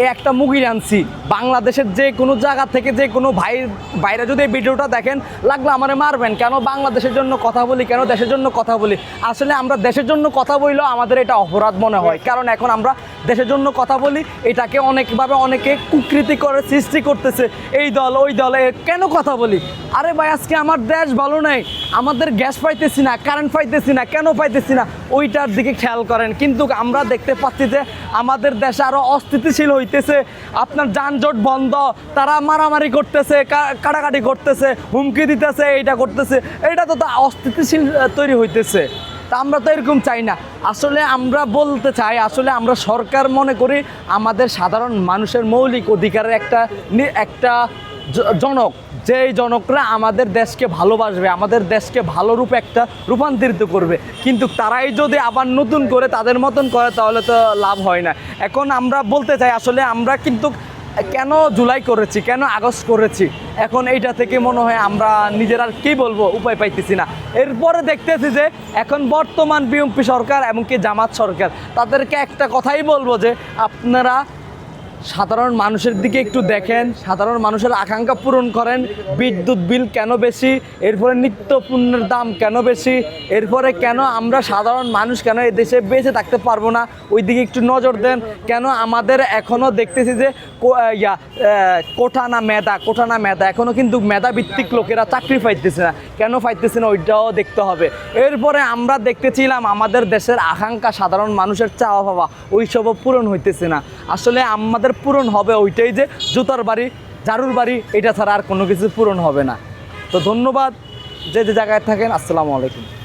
এই একটা মুগির আনছি বাংলাদেশের যে কোনো জায়গা থেকে যে কোনো ভাইরা যদি এই ভিডিওটা দেখেন লাগলে আমারে মারবেন কেন বাংলাদেশের জন্য কথা বলি কেন দেশের জন্য কথা বলি আসলে আমরা দেশের জন্য কথা বললেও আমাদের এটা অপরাধ মনে হয় কারণ এখন আমরা দেশের জন্য কথা বলি এটাকে অনেকভাবে অনেকে কুকৃতি করে সৃষ্টি করতেছে এই দল ওই দলে কেন কথা বলি আরে ভাই আজকে আমার দেশ ভালো নেই আমাদের গ্যাস পাইতেছি না কারেন্ট পাইতেছি না কেন পাইতেছি না ওইটার দিকে খেয়াল করেন কিন্তু আমরা দেখতে পাচ্ছি যে আমাদের দেশে আরও অস্থিতিশীল হইতেছে আপনার যানজট বন্ধ তারা মারামারি করতেছে কাটাকাটি করতেছে হুমকি দিতেছে এইটা করতেছে এটা তো অস্থিতিশীল তৈরি হইতেছে তা আমরা তো এরকম চাই না আসলে আমরা বলতে চাই আসলে আমরা সরকার মনে করি আমাদের সাধারণ মানুষের মৌলিক অধিকারের একটা জনক যেই জনকরা আমাদের দেশকে ভালোবাসবে আমাদের দেশকে ভালো রূপে একটা রূপান্তরিত করবে কিন্তু তারাই যদি আবার নতুন করে তাদের মতন করে তাহলে তো লাভ হয় না এখন আমরা বলতে চাই আসলে আমরা কিন্তু কেন জুলাই করেছি কেন আগস্ট করেছি এখন এইটা থেকে মনে হয় আমরা নিজেরা কী বলবো উপায় পাইতেছি না এরপরে দেখতেছি যে এখন বর্তমান বিএনপি সরকার এমনকি জামাত সরকার তাদেরকে একটা কথাই বলবো যে আপনারা সাধারণ মানুষের দিকে একটু দেখেন সাধারণ মানুষের আকাঙ্ক্ষা পূরণ করেন বিদ্যুৎ বিল কেন বেশি এরপরে নিত্য পণ্যের দাম কেন বেশি এরপরে কেন আমরা সাধারণ মানুষ কেন এই দেশে বেঁচে থাকতে পারবো না ওই দিকে একটু নজর দেন কেন আমাদের এখনও দেখতেছি যে কোঠা না মেধা এখনও কিন্তু মেধাভিত্তিক লোকেরা চাকরি পাইতেছে না কেন পাইতেছে না ওইটাও দেখতে হবে এরপরে আমরা দেখতেছিলাম আমাদের দেশের আকাঙ্ক্ষা সাধারণ মানুষের চাওয়া পাওয়া ওইসবও পূরণ হইতেছে না আসলে আমাদের পূরণ হবে ওইটাই যে জুতার বাড়ি ঝাড়ুর বাড়ি এটা ছাড়া আর কোনো কিছু পূরণ হবে না তো ধন্যবাদ যে জায়গায় থাকেন আসসালামু আলাইকুম।